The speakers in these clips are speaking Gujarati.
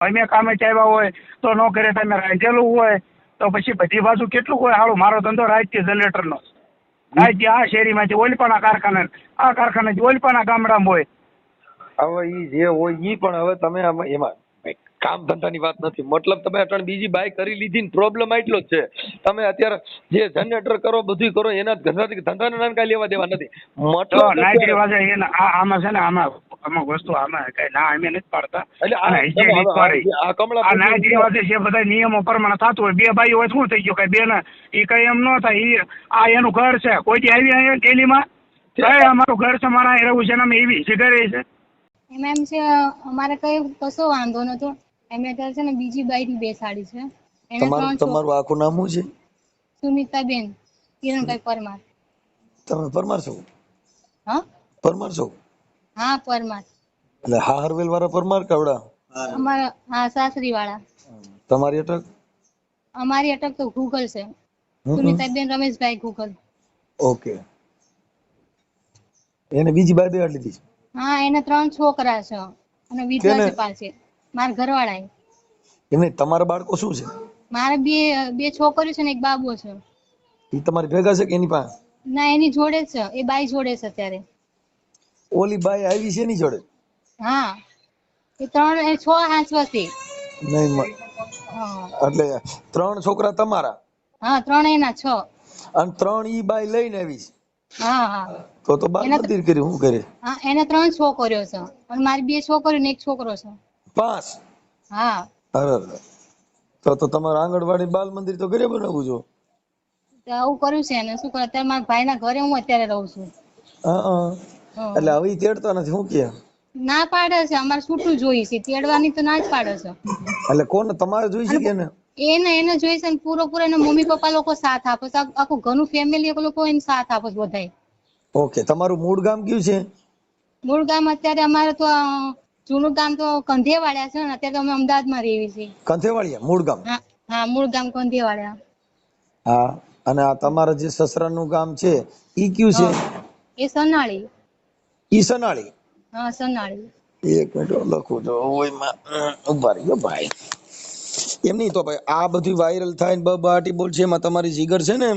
અમે કામે ચાવ્યા હોય તો નો કરે તમે રાંધેલું હોય તો પછી બધી બાજુ કેટલું હોય હાલું મારો ધંધો રાજ્ય જનરેટરનો રાજ્ય આ શેરીમાંથી ઓલપાના કારખાના આ કારખાનાથી ઓલપાના ગામડામાં હોય હવે ઈ જે હોય ઈ પણ હવે તમે એમાં કામ ધંધાની વાત નથી મતલબ તમે અટણ બીજી બાય કરી લીધી ને પ્રોબ્લેમ એટલો જ છે તમે અત્યારે જે જનરેટર કરો બધું કરો એના ધંધાને નામ કાંઈ લેવા દેવા નથી તો મતલબ નાઇટ રિવાજે એને આમાં છે ને આમાં અમુક વસ્તુ આમાં કઈ ના અમે નથી પાડતા અને હજી નથી પાડી આ નાઇટ રિવાજે જે બધા નિયમો પ્રમાણે થતું હોય બે ભાઈ હોય શું થઈ ગયું કઈ બે ને એ કઈ એમ ન થાય ઈ આ એનું ઘર છે કોઈ દી આવી અહીંયા ડેલીમાં કઈ અમારું ઘર છે મારા રહેવું છે ને અમે એવી સિગરે છે એમ છે અમારે કઈ કશો વાંધો નતો એમને અત્યારે છે ને બીજી બાઈક બેસાડી છે એને તમારું આખું નામ શું છે? સુમિતાબેન કિરણભાઈ પરમાર. તમે પરમાર છો? હા પરમાર છો? હા પરમાર. એટલે હા હરવેલ વાળા પરમાર કવડા અમારા હા સાસરી વાળા. તમારી અટક? અમારી અટક તો ગૂગલ છે. સુમિતાબેન રમેશભાઈ ગૂગલ. ઓકે. એને બીજી બાઈ બેહાડી લીધી? હા એને 3 છોકરા છે અને વિધવા છે પાછી મારા ઘરવાળા. એમને તમારા બાળકો શું છે? મારે બે છોકરીઓ છે ને એક બાબો છે. એ તમારી ભેગા છે કે એની પાસે? ના એની જોડે છે એ બાઈ જોડે છે અત્યારે. ઓલી બાઈ આવી છે એની જોડે? હા એ 6 વર્ષથી. નહીં એટલે 3 છોકરા તમારા? હા 3 એના 6 અને 3 ઈ બાઈ લઈને આવી છે? હા હા તો બાર નથી કરી હું કરે? હા એને 3 છોકરીઓ છે અને મારી 2 છોકરીઓ ને 1 છોકરો છે. 5? હા. અરે તો તમારું આંગણવાડી બાલ મંદિર તો ઘરે બનાવવું જો. તો આવું કર્યું છે ને શું કરે અત્યારે મારા ભાઈના ઘરે હું અત્યારે રહું છું. એટલે હવે તેડતા નથી હું કે? ના પાડે છે અમારે છૂટું જોઈએ છે તેડવાની તો ના જ પાડે છે. એટલે કોણ તમારે જોઈ છે કે એને જોઈ છે ને પૂરો એના મમ્મી પપ્પા લોકો સાથ આપે છે આખું ઘરનું ફેમિલી લોકો એને સાથ આપે છે બધાય. ઓકે. તમારું મૂળ ગામ કયું છે? મૂળ ગામ અત્યારે અમારે તો જૂનું ગામ તો કંધેવાળિયા છે ને અત્યારે તો અમે અમદાવાદમાં રહીએ છીએ. કંધેવાળિયા મૂળ ગામ? હા મૂળ ગામ કંધેવાળિયા. હા અને આ તમારા જે સસરાનું ગામ છે ઈ કયું છે? એ સનાળી. ઈ સનાળી? હા સનાળી. એક મિનિટ લખું તો ઓયમાં ઉભા રહ્યો ભાઈ. એમ નહીં તો ભાઈ આ બધું વાયરલ થાય ને બબાટી બોલ છે એમાં તમારી જીગર છે ને?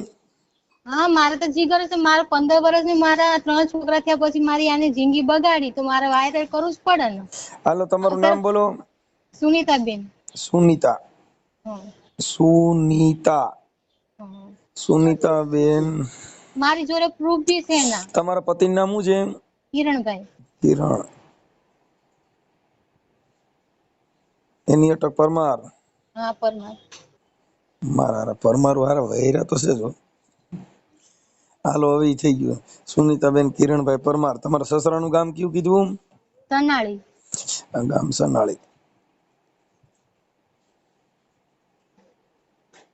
હા મારે તો જીગર છે મારે 15 વર્ષની મારા 3 છોકરા થયા પછી મારી આની જિંદગી બગાડી તો મારે વાયરલ કરવું જ પડે ને. હાલો તમારું નામ બોલો. સુનીતાબેન. સુનીતા. સુનીતા. સુનીતાબેન. મારી જોડે પ્રૂફ બી છે એના. તમારા પતિનું નામ શું છે? કિરણભાઈ. કિરણ. એની અટક પરમાર? હા પરમાર. મારા પરમાર વાળા વહેરા તો છે જો. હાલો હવે થઈ ગયું. સુનીતાબેન કિરણભાઈ પરમાર. તમારા સસરાનું ગામ કયું કીધું? સનાળી. ગામ સનાળી.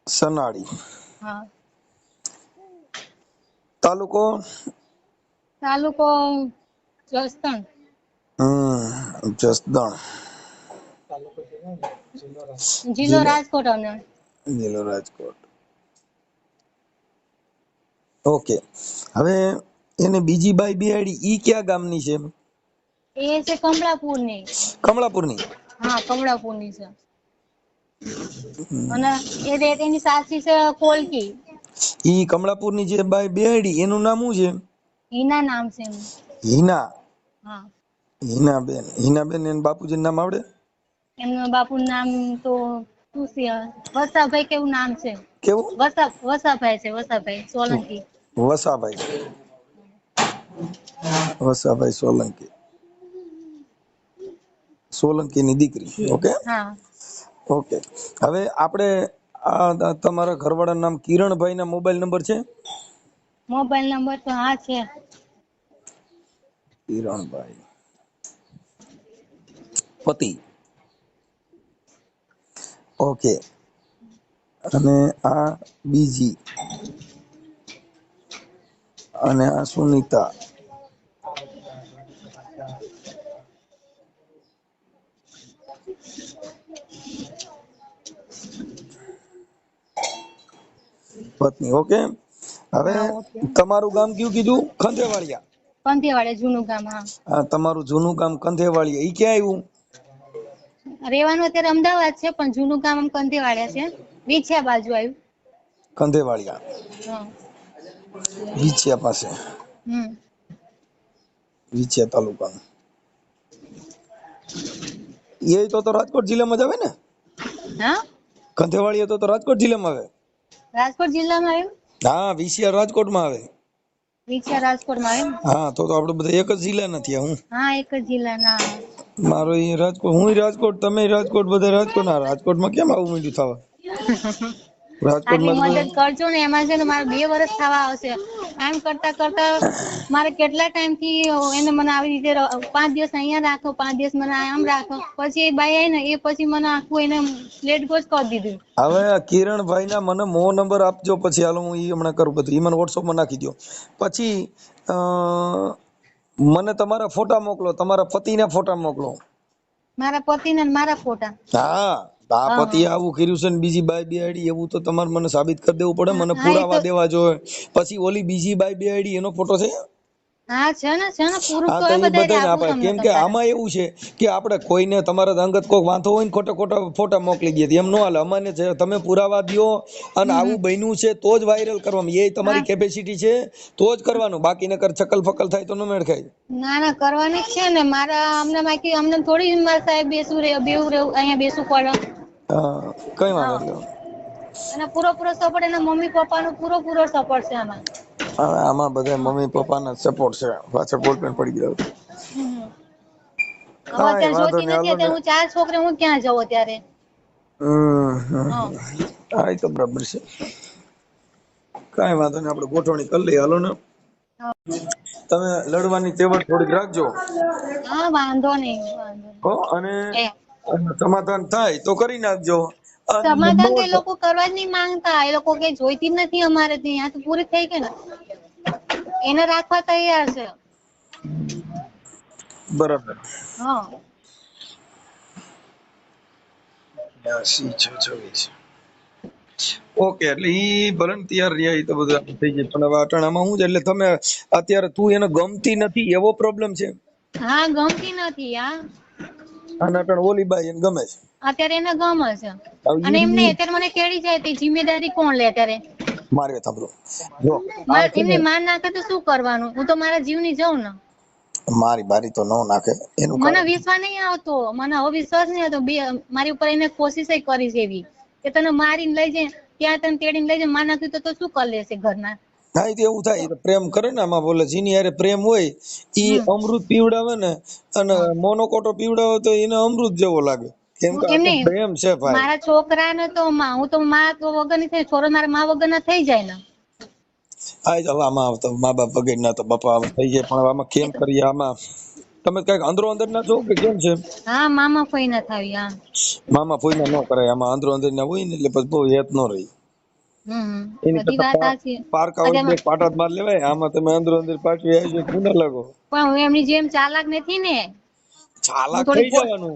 સનાળી. હા. તાલુકો? તાલુકો જસદણ. જસદણ. જિલ્લો રાજકોટ. અને જિલ્લો રાજકોટ. ઓકે. હવે એને બીજી બાઈ બિહાડી ઈ કયા ગામની છે? એ છે કમળાપુરની. કમળાપુરની? હા કમળાપુરની છે. અને એ એની સાસરી છે કોલકી. ઈ કમળાપુરની જે બાઈ બિહાડી એનું નામ શું છે? હિના નામ છે એનું. હિના? હા. હિનાબેન. હિનાબેન એના બાપુજીનું નામ આવડે? એમનું બાપુનું નામ તો શું છે વસાભાઈ કેવું નામ છે. કેવું? વસાભાઈ છે વસાભાઈ સોલંકી. વસાભાઈ. વસાભાઈ સોલંકી. સોલંકીની દીકરી. ઓકે. હા. ઓકે. હવે આપણે આ તમારા ઘરવાળાનું નામ કિરણભાઈના મોબાઈલ નંબર છે? મોબાઈલ નંબર તો હા છે. કિરણભાઈ. પતિ. ઓકે. અને આ બીજી અને આ સુનીતા. પત્ની. ઓકે. હવે તમારું ગામ કયું કીધું? કંધેવાળિયા. કંધેવાળિયા જૂનું ગામ. હા. તમારું જૂનું ગામ કંધેવાળિયા ઈ ક્યાં આવ્યું? રહેવાનું અત્યારે અમદાવાદ છે પણ જૂનું ગામ આમ કંધેવાડિયા છે, વિછિયા બાજુ આવ્યું. કંધેવાળિયા હા. વિછિયા પાસે, વિછિયા તાલુકા. એ તો રાજકોટ જિલ્લામાં જ આવે ને? હા, કંધેવાળિયા તો રાજકોટ જિલ્લામાં આવે. રાજકોટ જિલ્લામાં આવ્યું. હા, વિછિયા રાજકોટમાં આવે. વિછિયા રાજકોટમાં આવ્યું. હા, તો આપણે બધા એક જ જિલ્લા નથી. હું હા, એક જ જિલ્લાના. મારો એ રાજકોટ, હું રાજકોટ, તમે રાજકોટ, બધા રાજકોટ. ના, રાજકોટમાં કેમ આવું માંડ્યું થવા? આટલી રાજકોટમાં મદદ કરજો ને, એમાં છે ને મારે 2 વર્ષ થવા આવશે. આમ કરતા કરતા મારે કેટલા ટાઈમ થી એને મને આવી રીતે 5 દિવસ અહીંયા રાખો, 5 દિવસ મને આમ રાખો, પછી એ બાઈ આવી ને એ પછી મને આખું એને લેટ ગોજ કરી દીધું. હવે કિરણભાઈ ના મને મો નંબર આપજો, પછી હાલો હું ઈ હમણાં કરું બધું. ઈ મને વોટ્સઅપમાં નાખી દો. પછી મને તમારા ફોટા મોકલો, તમારા પતિના ફોટા મોકલો. મારા પતિના ને મારા ફોટા. હા, આ પતિ આવું કર્યું છે ને બીજી બાઈ બેહાડી, એવું તો તમારે મને સાબિત કરી દેવું પડે, મને પુરાવા દેવા જોઈએ. પછી ઓલી બીજી બાઈ બેહાડી એનો ફોટો છે? હા, છે ને પૂરું હા, તો તો એ એ બધાને બધાય આપણે, આપું કેમ તમને. કે આમાં એવું છે કે આપણે કોઈને તમારા અંગત કોઈ વાંધો હોય ને ખોટા ખોટા ફોટા મોકલી દઈએ, એમ ન હાલે. અમાને તમે પુરાવા દ્યો અને આવું બન્યું છે તો જ વાયરલ કરવાનું. એ તમારી કેપેસિટી છે તો જ કરવાનું, બાકી નકર ચકલ ફકલ થાય તો ન મેળ ખાય. ના ના, કરવાની જ છે ને. મારા અમને થોડી મારા સાહેબ બેસવું અહીંયા બેસવું પડે. હા, કઈ વાંધો હા, નહીં. અને પૂરો સપોર્ટ એના મમ્મી પપ્પાનો પૂરો સપોર્ટ છે આમાં. આમાં બધા મમ્મી પપ્પાના સપોર્ટ છે. પાછળ બોલપેન પડી ગયો. હવે અત્યારે જોતી નથી, અત્યારે હું 4 છોકરી, હું ક્યાં જાઉં અત્યારે? હા, એ તો બરાબર છે. કઈ વાંધો નહીં, આપણે ગોઠવણી કરી લઈએ. હાલો ને, તમે લડવાની તેવડ થોડીક રાખજો. હા, વાંધો નહીં. અને સમાધાન થાય તો કરી નાખજો. સમાધાન તો એ લોકો કરવા જ નહીં માંગતા. એ લોકો કે જોઈતી જ નથી અમારે ત્યાં, તો પૂરી થઈ ગઈ ને. એને રાખવા તૈયાર છે. બરાબર. હા. 8626. ઓકે, એટલે ઈ ભલે તૈયાર રહ્યા, તો બધું થઈ જાય. પણ હવે અટાણામાં શું છે, એટલે તમે અત્યારે તું એને ગમતી નથી એવો પ્રોબ્લેમ છે? હા, ગમતી નથી. અને અટાણ ઓલી બાઈ એને ગમે છે? અત્યારે એને ગમે છે. અને એમને અત્યારે મને કેડી જાય તે જિમ્મેદારી કોણ લે અત્યારે? મારે સાંભળો, જો એમને માર નાખે તો શું કરવાનું? હું તો મારા જીવની જાઉં ને. મારી બારી તો ન નાખે એનું મને કારણ વિશ્વાસ નહીં આવતો. મને હવે વિશ્વાસ નહીં આવતો. મારી ઉપર એને કોશિશ કરી છે એવી કે તને મારીને લઈ જાય, ત્યાં તને તેડીને લઈ જાય. માર નાખ્યું તો શું કરી લેશે ઘરના? હા, તો એવું થાય. પ્રેમ કરે ને, આમાં બોલે જેની હારે પ્રેમ હોય ઈ અમૃત પીવડાવે ને, અને મોનોકોટો પીવડાવે તો એને અમૃત જેવો લાગે. કેમ કે આ પ્રેમ છે ભાઈ. મારા છોકરાને તો હું તો માં વગર ની થઈ, છોરો મારા માં વગર ના થઈ જાય ને. હા, તો આમાં મા બાપ વગર ના તો બાપા થઈ જાય, પણ આમાં કેમ કરીએ? આમાં તમે કઈક અંદરો અંદર ના છો કે કેમ છે? હા, મામા ફઈ ના થાવી. હા, મામા ફોઈ ના ન કરાય. આમાં અંદરો અંદર ના હોય ને એટલે પછી બહુ હેત ન રહી. એની બધી વાત કરતા સાચી. પારકા વડે બે પાટા જ માર લેવાય. આમાં તમે અંદરો અંદર પાછી આવી જાય, ગુના લાગો. પણ હું એમની જેમ ચાલાક નથી ને. ચાલાક થઈ જવાનું,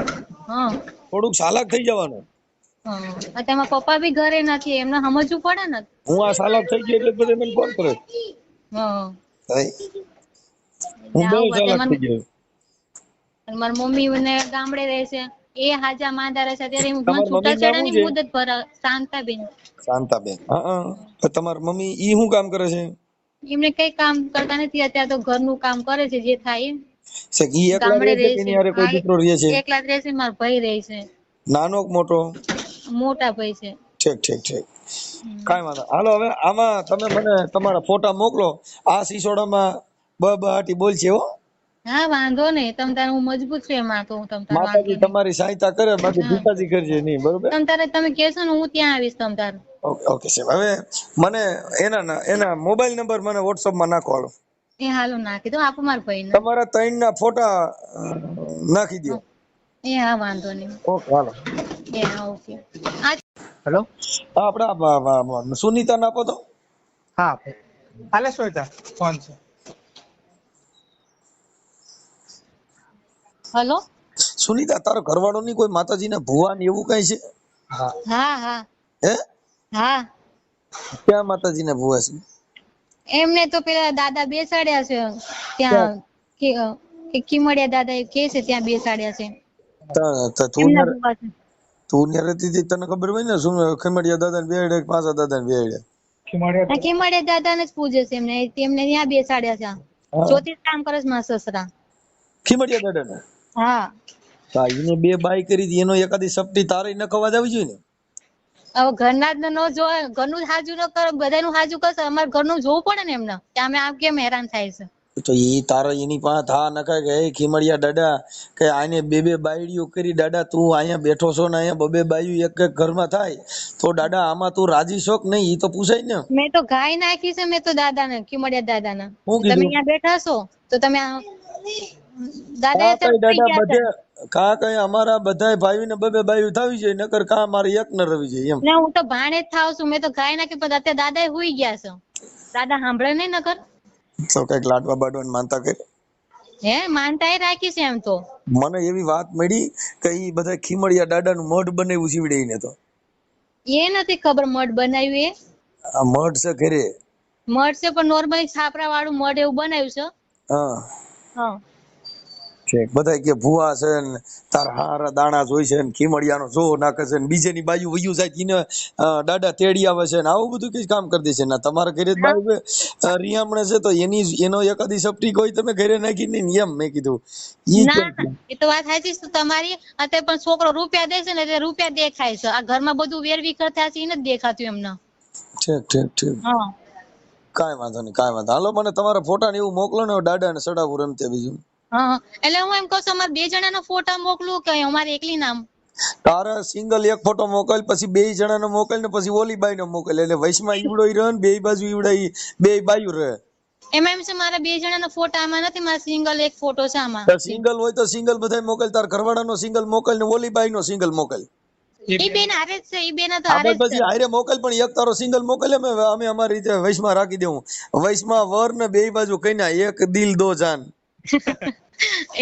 થોડુંક ચાલાક થઈ જવાનું. તેમાં પપ્પા બી ઘરે નથી, એમને સમજવું પડે ને. હું આ ચાલાક થઈ ગયો એટલે બધા મને ફોન કરે. હું બહુ ચાલાક થઈ ગયો. મારી મમ્મી ને ગામડે રહે છે, એ હાજા માંદા રહે છે. અત્યારે મને તમારી મમ્મી નામ છૂટાછેડા શું ની છે? મુદત ભર. શાંતાબેન. શાંતાબેન. તમારી મમ્મી ઈ શું કામ કરે છે? એમને કઈ કામ કરતા નથી, અત્યારે તો ઘરનું કામ કરે છે જે થાય. ઈ એકલા રહે ગામડે છે રહે કે છે. એની હારે કોઈ દીકરો રહે છે? એકલા જ રહે છે. મારો ભાઈ રહે છે. નાનો કે મોટો? મોટા ભાઈ છે. ઠીક. કાઈ વાંધો. હાલો, હવે આમાં તમે મને તમારા ફોટા મોકલો. આ સિસોડામાં બહાટી બોલ છે હો. હા, વાંધો નહીં. તમ તારે હું મજબૂત છું એમાં તો. હું તમ તારે માતાજી તમારી સહાયતા કરે, બાકી પિતાજી કરજે નહીં. બરોબર? તમ તારે તમે કહેશો ને હું ત્યાં આવીશ તમ તારે. ઓકે સાહેબ. હવે મને એના મોબાઈલ નંબર મને WhatsApp માં નાખો. હાલો, એ હાલો નાખી દો. આપો મારા ભાઈને. તમારા 3 ના ફોટા નાખી દો. એ હા, વાંધો નહીં. ઓકે, હાલો. એ હા, ઓકે. હેલો, આપણે સુનીતા ના આપો તો. હા હાલે શ્વેતા ફોન છે. હેલો, સુનીતા, તારો ઘરવાળો ની કોઈ માતાજીના ભુવા ને એવું કઈ છે? હા. હે? હા. ક્યાં માતાજીના ભુવા છે? એમને તો પેલા દાદા બેસાડ્યા છે ત્યાં, કિમડિયા દાદા કે છે ત્યાં બેસાડ્યા છે. તું એમના ન્યા ભૂવા છે. તું ન્યા રહેતી હતી તને ખબર હોય ને શું ખીમડિયા દાદા ને બેડે પાછા દાદા ને બેડે ખીમાડિયા ખીમાડિયા દાદાને જ પૂજે છે એમને ત્યાં બેસાડ્યા છે. જ્યોતિષ કામ કરે છે મારા સસરા. ખીમડિયા દાદા ને હા એને 2 બાઈ કરી હતી એનો એકાદી સપટી તારે ન ખવા આવી જોઈએ ને. હવે ઘરના જ ન જોવે, ઘરનું હાજુ ન કરે, બધાનું હાજુ કરશે, અમારે ઘરનું જોવું પડે ને એમને કે અમે આમ કેમ હેરાન થાય છે. તો ઈ તારા એની પાસે થા નખાય કે એ ખીમડિયા દાદા કે આને 2 બાયડીઓ કરી દાદા તું અહીંયા બેઠો છો ને અહીંયા 2 બાયું એક ઘરમાં થાય તો દાદા આમાં તું રાજી છો કે નહીં ઈ તો પૂછાય ને. મેં તો ગાય નાખી છે, મેં તો દાદાને, ખીમડિયા દાદાને. હું તમે કીધું અહીંયા બેઠા છો તો તમે દાદા કઈ અમારા બધાય ભાઈઓને 2 બાયું થાવી જોઈએ નકર કા મારે એક ન રવી જોઈએ એમ. ને હું તો ભાણે જ થાવ છું, મેં તો ગાય નાખી પણ અત્યારે દાદા હુઈ ગયા છે. દાદા સાંભળે નહીં નકર. તો કઈક લાડવા બાડવાની માનતા કરી હે માનતા રાખી છે એમ તો. મને એવી વાત મળી કે ઈ બધા ખીમડિયા દાદાનું મઢ બનાવ્યું સીવડે ને તો એ નથી ખબર મઢ બનાવ્યું એ. આ મઢ છે ઘરે મઢ છે પણ નોર્મલી છાપરા વાળું મઢ એવું બનાવ્યું છે. હા હા બધા કે ભૂવા છે ને તારા હારા દાણા જોઈ છે ને ખીમડિયાનો જો નાખે છે ને બીજેની બાજુ વયું જાય એને દાદા તેડી આવે છે ને આવું બધું કઈ કામ કરી દે છે ને તમારા ઘરે જ બાજુ રિયામણે છે તો એનો એકાદી સપટી કોઈ તમે ઘરે નાખી નહીં એમ મેં કીધું ઈ ના એ તો વાત સાચી છે તમારી. અત્યારે પણ છોકરો રૂપિયા દે છે ને એટલે રૂપિયા દેખાય છે. આ ઘરમાં બધું વેરવી કરતા છે એ નથી દેખાતું એમને. ઠીક હા કાંઈ વાંધો નહીં હાલો મને તમારા ફોટા ને એવું મોકલો ને દાદા ને સડાવું રમતે બીજું. હા એટલે હું એમ કહું છું અમારે 2 જણાના ફોટા મોકલું કે અમારે એકલી નામ. તારે સિંગલ એક ફોટો મોકલ પછી 2 જણાનો મોકલ ને પછી ઓલી બાઈ નો મોકલ એટલે વૈશમાં ઈવડો રહે ને 2 બાજુ ઈવડા 2 બાયું રહે. એમાં એમ છે મારા 2 જણાના ફોટા આમાં નથી, મારા સિંગલ એક ફોટો છે આમાં. સિંગલ હોય તો સિંગલ બધાય મોકલ, તાર ઘરવાળાનો સિંગલ મોકલ ને ઓલી બાઈ નો સિંગલ મોકલ. ઈ બેન હારે જ છે, ઈ બેન તો હારે જ છે. પછી હારે મોકલ પણ એક તારો સિંગલ મોકલ અમે અમારી રીતે વૈશમાં રાખી દેવું. વૈશમાં વર ને 2 બાજુ કઈના એક દિલ દો જાન.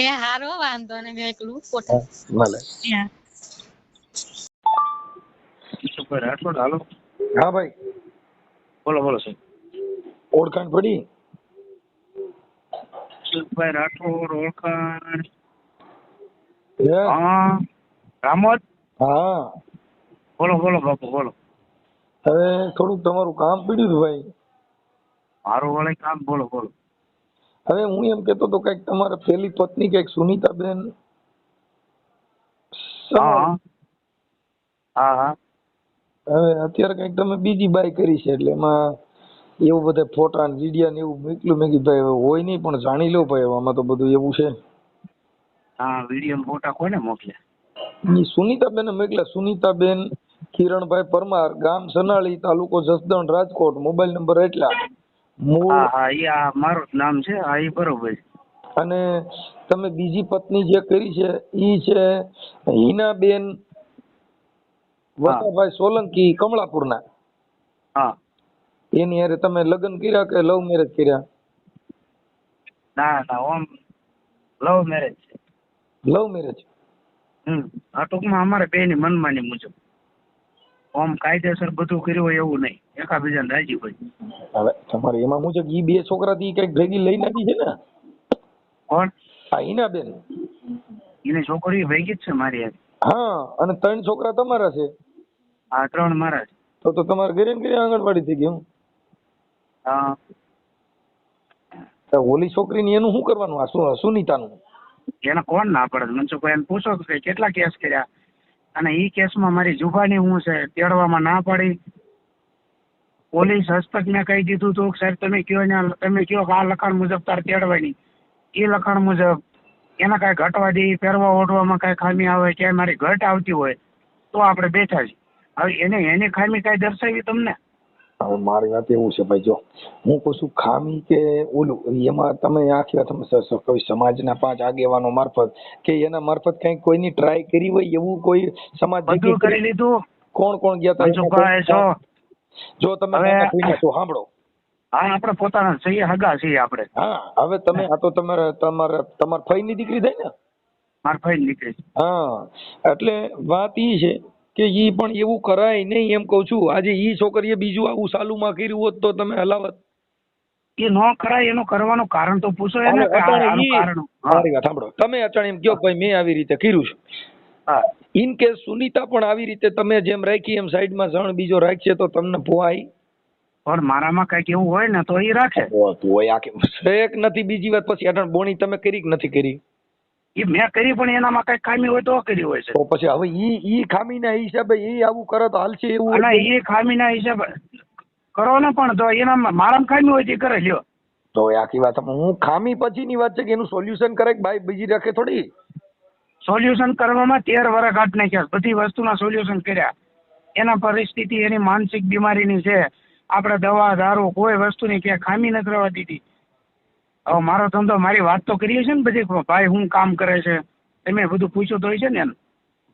એ હારો વાંધો ને મેં એકલું ફોટો ભલે. હાલો હા ભાઈ બોલો સર. ઓળખાણ પડી? સુખભાઈ રાઠોડ ઓળખાણ. હે? હા રામોદ. હા બોલો બાપુ બોલો. હવે થોડુંક તમારું કામ પડ્યું હતું ભાઈ. મારું વાળે કામ બોલો. હવે હું એમ કેતો તો કઈક તમારા પેલી પત્ની કઈક સુનીતાબેન. હા હવે અત્યારે કઈક તમે બીજી બાઈ કરી છે એટલે એમાં એવું બધા ફોટા ને વિડિયા ને એવું મોકલ્યું. મેં કીધું ભાઈ હોય નહીં પણ જાણી લો ભાઈ આમાં તો બધું એવું છે. હા વિડીયો ફોટા કોને મોકલ્યા? સુનીતાબેન મોકલ્યા. સુનીતાબેન કિરણભાઈ પરમાર, ગામ સનાળી, તાલુકો જસદણ, રાજકોટ, મોબાઈલ નંબર એટલા. હા ઈ આ મારું જ નામ છે. હા ઈ બરોબર. અને તમે બીજી પત્ની જે કરી છે ઈ છે હિનાબેન વસાભાઈ સોલંકી, કમળાપુરના. હા એની હારે તમે લગ્ન કર્યા કે લવ મેરેજ કર્યા? ના ઓમ લવ મેરેજ છે. Love marriage? આ ટૂંકમાં અમારે બેની મનમાની મુજબ ઓમ કાયદેસર બધું કર્યું હોય એવું નહીં, એકાબીજાને રાજી હોય. હવે તમારે એમાં મુજબ ઈ 2 છોકરાથી કઈક ભેગી લઈ નાખી છે ને? કોણ? હા હિનાબેન. એની છોકરી ભેગી જ છે મારી હારે. હા અને 3 છોકરા તમારા છે? હા 3 મારા છે. તો તમારે ઘરે ને ઘરે આંગણવાડી થઈ ગયું. હા ઓલી છોકરીની એનું શું કરવાનું? આ સુનીતાનું એને કોણ ના પડે? મનસુખભાઈ એને પૂછો કે કેટલા કેસ કર્યા અને ઈ કેસમાં મારી જુબાની હું છે તેડવામાં ના પાડી. પોલીસ હસ્તકને કહી દીધું હતું સાહેબ તમે કયો કે આ લખાણ મુજબ તાર તેડવાની. એ લખાણ મુજબ એના કાંઈ ઘટવા દે, પહેરવા ઓઢવામાં કાંઈ ખામી આવે કે મારી ઘટ આવતી હોય તો આપણે બેઠા છીએ. હવે એની ખામી કાંઈ દર્શાવી તમને? હવે મારી વાત એવું છે ભાઈ, જો હું કહું છું ખામી કે ઓલું એમાં તમે આખી તમે કોઈ સમાજના 5 આગેવાનો મારફત કે એના મારફત કઈ કોઈની ટ્રાય કરી હોય એવું કોઈ સમાજ બધું કરી લીધું. કોણ ગયા હતા? જો તમે સાંભળો. હા આપણે પોતાના છીએ, હગા છીએ આપણે. હા હવે તમે આ તો તમારા ફઈની દીકરી થાય ને? મારા ફઈની દીકરી. હા એટલે વાત ઈ છે કે ઈ પણ એવું કરાય નહીં એમ કઉ છું. આજે ઈ છોકરીએ બીજું આવું ચાલુમાં કર્યું હોત તો તમે હલાવત? એ ન કરાય એનું કરવાનું કારણ તો પૂછો એને. મારી વાત સાંભળો. તમે અચાણ એમ કહો ભાઈ મેં આવી રીતે કર્યું છે હા. ઇન કેસ સુનીતા પણ આવી રીતે તમે જેમ રાખી એમ સાઈડમાં જણ બીજો રાખશે તો તમને પોહાય? પણ મારામાં કઈક એવું હોય ને તો એ રાખે. તોય આખી એક નથી. બીજી વાત પછી અટણ બોણી તમે કરી કે નથી કરી? એ મેં કરી પણ એનામાં કઈક ખામી હોય તો કરી હોય છે. તો પછી હવે ઈ ખામીના હિસાબે ઈ આવું કરે તો હાલશે એવું? અને એ ખામીના હિસાબે કરો ને, પણ તો એનામાં મારામાં ખામી હોય તે કરે લ્યો. તો આખી વાત હું ખામી પછીની વાત છે કે એનું સોલ્યુશન કરે કે ભાઈ બીજી રાખે થોડી. સોલ્યુશન કરવામાં 13 વર્ષ કાઢ નાખ્યા. બધી વસ્તુના સોલ્યુશન કર્યા. એના પરિસ્થિતિ એની માનસિક બીમારીની છે. આપણે દવા દારૂ કોઈ વસ્તુની ક્યાંય ખામી નથી રહેવા દીધી. હવે મારો ધંધો મારી વાત તો કરીએ છે ને બધી, ભાઈ હું કામ કરે છે તમે બધું પૂછ્યું તો હોય છે ને એમ.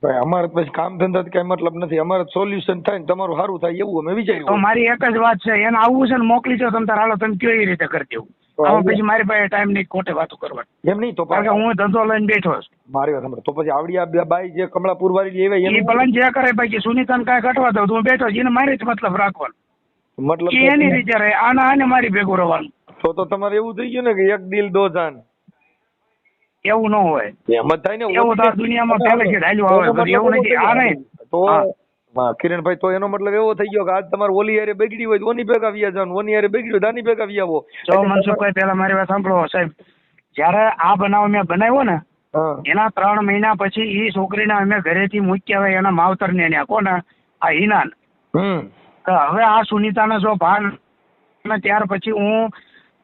ભાઈ અમારે પછી કામ ધંધા કઈ મતલબ નથી. અમારે સોલ્યુશન થાય ને તમારું સારું થાય એવું અમે વિચાર્યું. તો મારી એક જ વાત છે, એને આવવું છે ને મોકલી દો તમે તાર, હાલો તમે કયો એ રીતે કરી દેવું. આમાં પછી મારી પાસે ટાઈમ નહીં ખોટે વાતો કરવાની. એમ નહીં તો કારણ કે હું ધંધો લઈને બેઠો છું. મારી વાત સાંભળો. તો પછી આવડી આ બાઈ જે કમળાપુર વાળી એવા એ ભલે જે કરે બાકી સુનીતાને કાંઈ ઘટવા દઉં હું બેઠો છું, એને મારી જ મતલબ રાખવાનો. મતલબ એની રીતે રહે, આને મારી ભેગું રહેવાનું. તો તમારે એવું થઈ ગયું ને કે એક દિલ દો જાન. એવું ન હોય. એમ જ થાય ને. એવું તો દુનિયામાં પહેલેથી ચાલ્યું આવે. એવું નથી આ નહીં તો કિરણભાઈ, તો એનો મતલબ એવો થઈ ગયો કે આજ તમારે ઓલી હારે બગડી હોય તો ઓની ભેગા વ્યા જાવ, ઓની હારે બગડ્યું દાની ભેગા વ્યા આવો. જો મનસુખભાઈ પહેલા મારી વાત સાંભળો સાહેબ, જયારે આ બનાવ મેં બનાવ્યો ને એના 3 મહિના પછી એ છોકરીને અમે ઘરેથી મૂક્યા હોય એના માવતરને ત્યાં કોને આ હિનાન. હવે આ સુનીતાને જો ભાન, ત્યાર પછી હું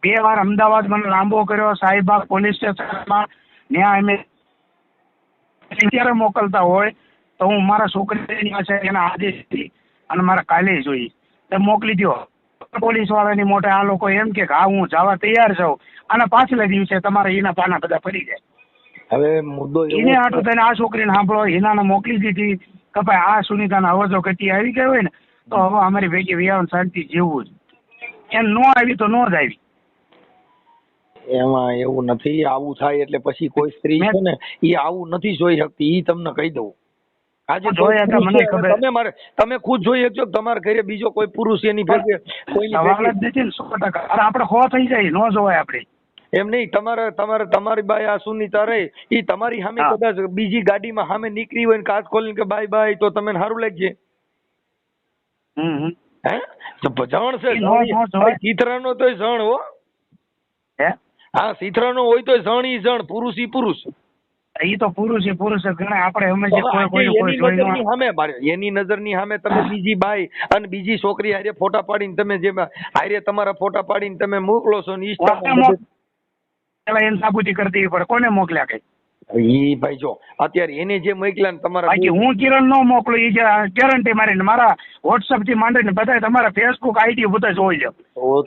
2 વાર અમદાવાદ મને લાંબો કર્યો, સાહીબાગ પોલીસ સ્ટેશનમાં. ત્યાં અમે ત્યારે મોકલતા હોય તો હું મારા છોકરીની પાસે એના આદેશથી અને મારા કાલે જોઈ તો મોકલી દો. પોલીસ વાળાની મોટે આ લોકો એમ કે હા હું જવા તૈયાર છું, અને પાછલા દિવસે તમારે એના પાના બધા ફરી જાય. હવે મુદ્દો એને આટલું થઈને આ છોકરીને સાંભળો, હિનાને મોકલી દીધી કે ભાઈ આ સુનીતાના અવાજો કતી આવી ગઈ હોય ને તો હવે અમારી ભેગી વિયાવન શાંતિ જેવું જ. એમ ન આવી તો ન જ આવી. એમાં એવું નથી. આવું થાય એટલે પછી કોઈ સ્ત્રી છે ને એ આવું નથી જોઈ શકતી. એ તમને કહી દઉં. આજે તમે ખુદ જોઈ શકજો તમારા ઘરે બીજો કોઈ પુરુષ એની ભેગે સવાલ જ નથી ને 100%. આપણે ખો થઈ જાય ન જોવાય આપણે. એમ નહીં. તમારી બાઈ આ સુનીતા રહે એ તમારી સામે કદાચ બીજી ગાડીમાં સામે નીકળી હોય ને કાચ ખોલીને કે બાય બાય તો તમને સારું લાગશે? હે જણ છે સીતરાનો તો જણ હો. હા સીતરાનો હોય તો જણ ઈ જણ, પુરુષ ઈ પુરુષ. ઈ તો પુરુષ ઈ પુરુષ ગણાય. આપણે એની નજરની સામે તમે બીજી બાઈ અને બીજી છોકરી હારે ફોટા પાડીને તમે જે હારે તમારા ફોટા પાડીને તમે મોકલો છો ને પેલા એને સાબુતી કરી દેવી પડે. કોને મોકલ્યા કઈ? ઈ ભાઈ જો અત્યારે એને જે મોકલ્યા ને તમારા, બાકી હું કિરણ નો મોકલું. ઈ ગેરંટી મારીને મારા વોટ્સઅપ થી માંડીને બધા તમારા ફેસબુક આઈડી બધા જોઈ લો.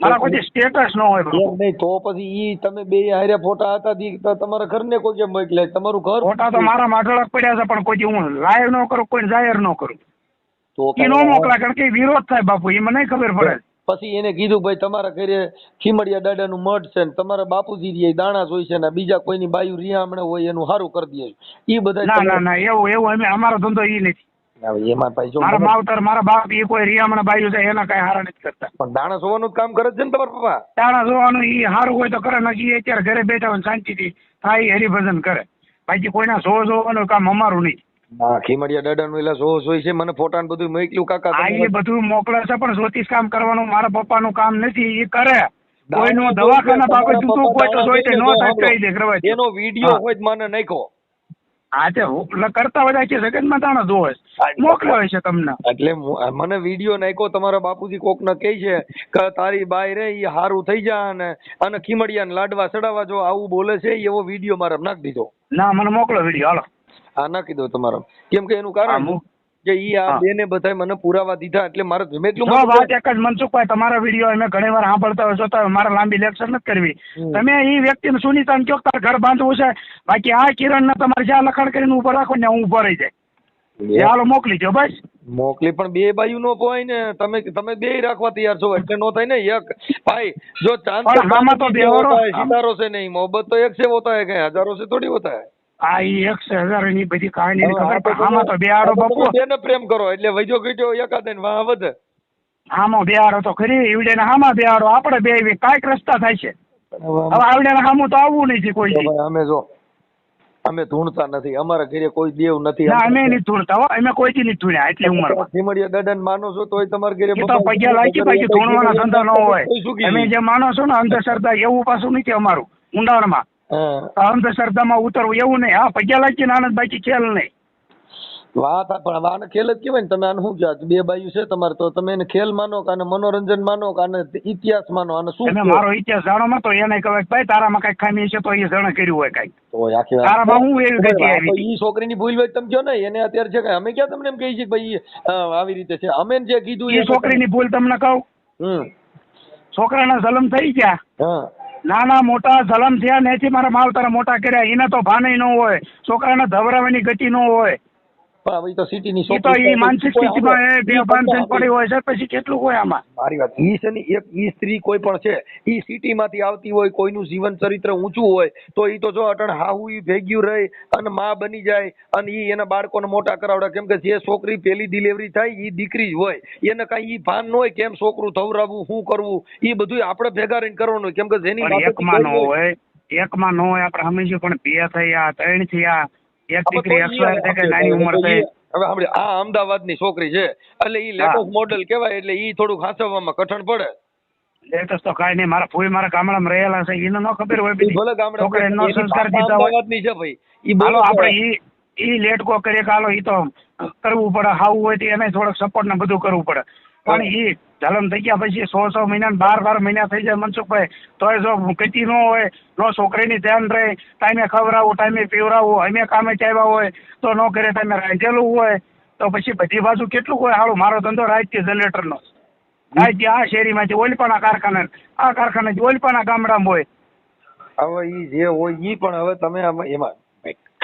મારા કોઈ સ્ટેટસ ન હોય. નહીં તો પછી ઈ તમે બે હારે ફોટા હતા તમારા ઘરને કોઈ કેમ મોકલ્યા? તમારું ઘર ફોટા તો મારા માઢળક પડ્યા છે, પણ કોઈ હું લાઈવ ન કરું, કોઈ જાહેર ન કરું. તો ઈ નો મોકલા કારણ કે વિરોધ થાય બાપુ. એ મને ખબર પડે. પછી એને કીધું ભાઈ તમારા ઘરે ખીમડિયા દાદાનું મઠ છે ને તમારા બાપુજી દાણા જોઈ છે ને બીજા કોઈની બાયુ રિયામણે હોય એનું સારું કરી દે. ઈ બધા ના એવું અમે અમારો ધંધો ઈ નથી. એમાં ભાઈ જો મારા માવતર મારા બાપ ઈ કોઈ રિયામણે બાયુ છે એના કઈ હારા નથી કરતા. પણ દાણા જોવાનું કામ કરે છે ને તમારા પપ્પા? દાણા જોવાનું ઈ સારું હોય તો કરે, નથી અત્યારે ઘરે બેઠા હોય શાંતિથી થાય હરિભજન કરે. બાકી કોઈના જોવાનું કામ અમારું નહીં. હા ખીમડિયા દાદાનું એલા જોઈ છે. મને ફોટા ને બધું મોકલ્યું કાકા. એ બધું મોકલે છે પણ જ્યોતિષ કામ કરવાનું મારા પપ્પાનું કામ નથી. એ કરે કોઈનું દવાખાના બાબત જૂતું કોઈ તો જોઈ તે નો થાય કહી દે કરવા. એનો વિડિયો હોય મને નાખો. હા તે કરતા બધા છે જગતમાં તાણા જોવે મોકલાવે છે તમને. એટલે મને વિડિયો નાખો. તમારા બાપુજી કોક ને કહે છે કે તારી બાઈ રે ઈ હારું થઈ જા અને ખીમડિયા લાડવા ચડાવવા જો આવું બોલે છે એવો વિડિયો મારે નાખી દીધો. ના મને મોકલો વિડિયો. હાલો હા નાખી દો તમારો. કેમ કે એનું કારણ કે ઈ આ બેને બધા મને પુરાવા દીધા એટલે મારે ગમે એટલું વાત એક જ મનસુખભાઈ તમારા વિડીયો અમે ઘણી વાર સાંભળતા હોય જોતા હોય. મારે લાંબી લેક્ચર નથી કરવી. તમે ઈ વ્યક્તિને સુનીતાને કહો તારે ઘર બાંધવું છે. બાકી આ કિરણ ને તમારે જ્યાં લખાણ કરીને ઉભો રાખો ને હું ઉભો રહી જાય. હાલો મોકલી દો બસ. મોકલી પણ બે બાયુ નો પોય ને તમે બે રાખવા તૈયાર છો એટલે નો થાય ને. એક ભાઈ જો ચાંદ સિતારો છે નહીં, મોહબ્બત તો એક છે હોતા है, કઈ હજારો से थोड़ी होता है. આ ઈ 100,000 ની બધી કહાની ખબર. આમાં તો બેહાડો બાપુ બેને પ્રેમ કરો એટલે વૈજો ગઈજો એકાદ ને વાહ વધે. આમાં બેહાડો તો ખરી. ઈવડે ને હામાં બેહાડો આપણે બે કાંઈક રસ્તા થાય છે. હવે આવડે ને હામું તો આવવું નહીં છે કોઈ. અમે જો અમે ધૂણતા નથી, અમારા ઘરે કોઈ દેવ નથી. ના અમે નહીં ધૂણતા હો, અમે કોઈ દી નહીં ધૂણ્યા એટલી ઉંમરમાં. ધીમડિયા દાદાને માનો છો તોય તમારા ઘરે એ તો પૈસા લાગી બાકી ધૂણવાના ધંધા ન હોય. અમે જે માનો છો ને અંધશ્રદ્ધા એવું પાછું નથી અમારું ઊંડાણમાં. અંધશ્રદ્ધામાં ઉતરવું એવું નહીં. હા પૈસા લાગી આનંદ બાકી ખેલ નહીં. વાત પણ આને ખેલ જ કહેવાય ને. તમે આને શું કહો? બે બાજુ છે તમારે તો તમે એને ખેલ માનો કે આને મનોરંજન માનો કે આને ઇતિહાસ માનો? આને શું તમે મારો ઇતિહાસ જાણો માં તો એને કહેવાય ભાઈ તારામાં કઈ ખામી છે તો એ જણ કર્યું હોય કઈ. તો તારામાં હું એવી ગતિ આવી? ઈ છોકરીની ભૂલ હોય તમે કહો ને, એને અત્યારે છે કે અમે ક્યાં તમને એમ કહી છીએ ભાઈ આવી રીતે છે? અમે જે કીધું એ છોકરીની ભૂલ તમને કહું. છોકરાના જલમ થઈ ગયા, નાના મોટા જલમ થયા નથી મારા માવતરે મોટા કર્યા. એને તો ભાને ન હોય, છોકરાને ધવરાવાની ગતિ ન હોય. તો સિટીની માનસિક સ્થિતિમાં પડી હોય છે પછી કેટલું હોય આમાં. મારી વાત ઈ છે ને, એક ઈ સ્ત્રી કોઈ પણ છે ઈ સિટી માંથી આવતી હોય, કોઈનું જીવન ચરિત્ર ઊંચું હોય તો ઈ તો જો અટણ હાહુ ઈ ભેગ્યું રહી અને માં બની જાય અને ઈ એના બાળકોને મોટા કરાવડા. કેમ કે જે છોકરી પેલી ડિલિવરી થાય ઈ દીકરી જ હોય, એને કઈ ઈ ભાન ન હોય કેમ છોકરું ધવરાવવું શું કરવું. ઈ બધું આપણે ભેગા રહીને કરવાનું. કેમ કે જેની એકમાં ન હોય, એકમાં ન હોય આપણે સમજીએ, પણ બે થયા, ત્રણ થયા, એક દીકરી એક્સપાયર થઈ ગઈ નાની ઉંમર થઈ. હવે આપણે આ અમદાવાદની છોકરી છે એટલે ઈ લેટેસ્ટ મોડેલ કહેવાય, એટલે ઈ થોડુંક હાંસવામાં કઠણ પડે. લેટેસ્ટ તો કાંઈ નહીં. મારા ફોઈ મારા ગામડામાં રહેલા છે, એને ન ખબર હોય. ભલે ગામડા સંસ્કાર દીધા હોય છે ભાઈ. હાલો આપણે ઈ લેટકો કરીએ કે હાલો ઈ તો કરવું પડે. હાવું હોય તો એને થોડોક સપોર્ટ ને બધું કરવું પડે. પણ ઈ જલમ થઈ ગયા પછી 6 મહિના 12 મહિના થઈ જાય મનસુખભાઈ, તોય જો ગતિ ન હોય, નો છોકરીની ધ્યાન રહે, ટાઈમે ખવડાવવું, ટાઈમે પીવડાવવું, અમે કામે ચાવ્યા હોય તો ન કરે, ટાઈમે રાખેલું હોય તો પછી બધી બાજુ કેટલું હોય. હાલો મારો ધંધો રાજકીય જનરેટરનો, રાજકીય આ શેરીમાંથી ઓલપાના કારખાના, આ કારખાના ઓલપાના ગામડામાં હોય. હવે ઈ જે હોય ઈ પણ હવે તમે એમાં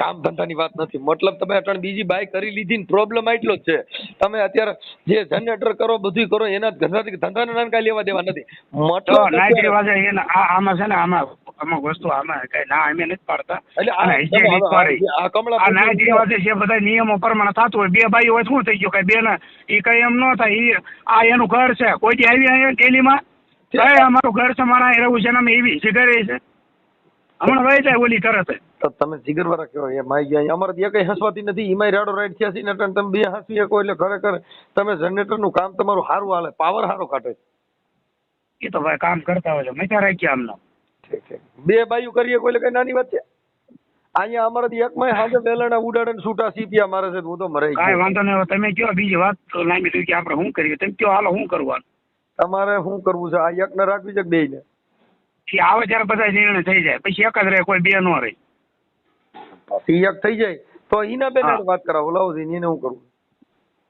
કામ ધંધાની વાત નથી. મતલબ તમે અટણ બીજી બાય કરી લીધી ને પ્રોબ્લેમ એટલો જ છે. તમે અત્યારે જે જનરેટર કરો બધું કરો એના ધંધાને નાન કાંઈ લેવા દેવા નથી. મતલબ નાગરી વાજે એને આમાં છે ને આમાં અમુક વસ્તુ આમાં કઈ ના અમે નથી પાડતા. આ નાગરી વાજે છે બધા નિયમો પ્રમાણે થતું હોય. બે ભાઈ હોય શું થઈ ગયું કઈ બેન એ કઈ એમ ન થાય. આ એનું ઘર છે, કોઈ દી આવી અહીંયા ડેલીમાં કઈ અમારું ઘર છે, મારા રહેવું છે ને અમે એવી સિગરે છે હમણાં વહી જાય ઓલી તરત. તમે જીગર વાળા કહો એ માઈ ગયા. અમારે ત્યાં કઈ હસવાતી નથી. એમાં રાડો રાઈડ થયા છે ને તમે બે હસી શકો એટલે ખરેખર તમે જનરેટર નું કામ તમારું સારું હાલે, પાવર સારો કાઢે. એ તો ભાઈ કામ કરતા હોય છે, મજા રાખ્યા આમનો. બે બાયું કરીએ કોઈ કઈ નાની વાત છે. અહીંયા અમારાથી એક માં હાજર વેલણા ઉડાડે ને છૂટા સીપિયા મારે છે. હું તો મરાઈ કાંઈ વાંધો નહીં. તમે કયો બીજી વાત લાંબી થઈ કે આપણે શું કરીએ? તમે કયો હાલો શું કરવાનું? તમારે શું કરવું છે? આ એક ને રાખવી છે બે ને? આવે ત્યારે બધા નિર્ણય થઈ જાય, પછી એક જ રહે, કોઈ બે નો રહે. પછી એક થઈ જાય તો હિનાબેન વાત કરાવો. લાવો એને શું કરવું?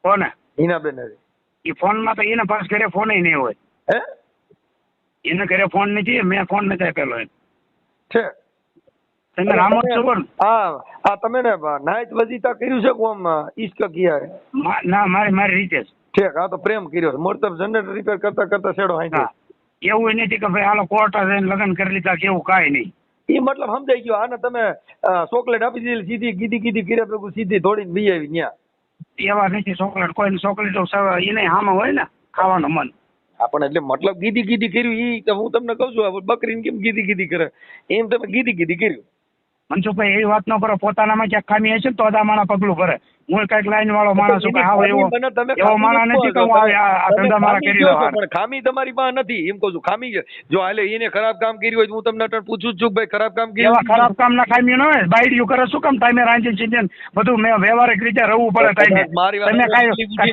કોને? હિનાબેન એ ફોન માં તો એને પાસ ઘરે ફોન નહીં હોય. હે એને ઘરે ફોન નથી, મેં ફોન નથી આપેલો એને છે. તમે રામો છો કોણ? હા તમે ને નાઈટ વજીતા કર્યું છે કોમ ઈશ્ક કિયા? ના મારી રીતે ઠીક. હા તો પ્રેમ કર્યો છે. મોરતબ જનરેટર રિપેર કરતા કરતા છેડો હાઈ. એવું નથી કે ભાઈ હાલો કોર્ટ લગ્ન કરી લીધા કે એવું કાંઈ નહીં. એ મતલબ સમજાઈ ગયો. આને તમે ચોકલેટ આપી દીધી, સીધી કીધી કર્યા ભેગું સીધી દોડીને બી આવી ત્યાં. એવા નથી ચોકલેટ, કોઈ ચોકલેટ એને હામાં હોય ને ખાવાનું મન. આપણે એટલે મતલબ ગીધી કર્યું ઈ હું તમને કહું છું. બકરીને કેમ ગીધી કરે એમ તમે ગીધી કર્યું. મનસુખભાઈ એવી વાત ન કરો. પોતાનામાં ક્યાંક ખામી હશે તો આ માણસ પગલું ભરે. હું કઈક લાઈન વાળો માણસ છું, એવો માણસ નથી કે હું આ ધંધા મારા કરી લઉં. પણ ખામી તમારી પાસે નથી એમ કહું છું. ખામી છે જો હાલે એને ખરાબ કામ કર્યું હોય હું તમને પૂછું છું ભાઈ ખરાબ કામ કર્યું. એવા ખરાબ કામ ના ખામી ન હોય. બાયડીયું કરે શું કામ? ટાઈમે રાંધીને સીધીને બધું મેં વ્યવહારિક રીતે રહેવું પડે. ટાઈમે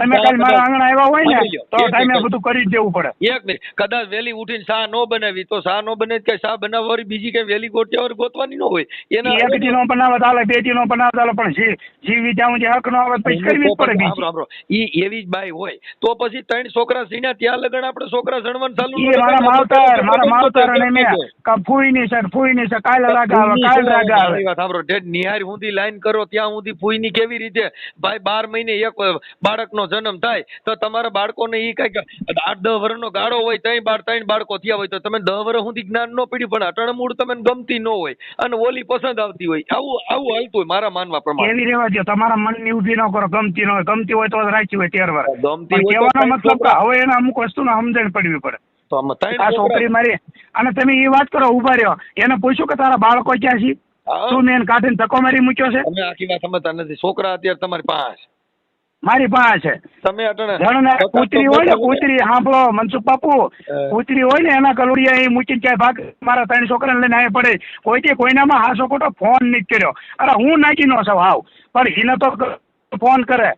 તમે કાંઈ મારા આંગણ આવ્યા હોય ને તો ટાઈમે બધું કરી જ દેવું પડે. એક મિનિટ, કદાચ વહેલી ઉઠીને શા ન બનાવી તો શા ન બને કે શા બનાવવા વાળી બીજી કઈ વહેલી ગોતવાની ન હોય. એના એક દી નો બનાવત હાલે, બે દી નો બનાવત હાલે, પણ જીવી જ્યાં હક નો આવે પછી કરવી જ પડે. ઈ એવી જ બાઈ હોય તો પછી 3 છોકરા સીના ત્યાં લગન આપણે છોકરા સણવાનું ચાલુ. મારા માવતર અને મેં ફૂઈની છે કાલે રાગાવે કાલ રાગાવે. વાત સાંભળો, નિહાર સુધી લાઈન કરો ત્યાં સુધી ફૂઈની કેવી રીતે ભાઈ 12 મહિને એક બાળકનો જન્મ થાય તો તમારા બાળકોને ઈ કઈક 8-10 વર્ષનો ગાળો હોય, 3 બાળકો થયા હોય તો તમે 10 વર્ષ સુધી જ્ઞાન ન પડ્યું, પણ અટણ મૂળ તમને ગમતી ન હોય અને ઓલી પસંદ આવતી હોય. આવું હાલતું હોય મારા માનવા પ્રમાણે. એવી રેવા દો. તમારા મનની ઉભી ન કરો. ગમતી ન હોય, ગમતી હોય તો રાખી હોય 13 વર્ષ. કહેવાનો મતલબ કે હવે એને અમુક વસ્તુનો સમજણ પડવી પડે. આ છોકરી મારી અને તમે એ વાત કરો ઉભા રહ્યો એને પૂછ્યું કે તારા બાળકો ક્યાં છે? શું મેં એને કાઢીને ધક્કો મારી મૂક્યો છે? તમે આખી વાત સમજતા નથી. છોકરા અત્યારે તમારી પાસે મારી પાસે છે. તમે કૂતરી હોય ને, કૂતરી સાંભળો મનસુખ બાપુ, કૂતરી હોય ને એના કલોડિયા એ મૂકીને ક્યાંય ભાગ મારા 3 છોકરાને લઈને આવી પડે. કોઈ કોઈનામાં હાસો ખોટો ફોન નથી કર્યો. અરે હું નાખી નો છું હાવ, પણ એને તો ફોન કરે.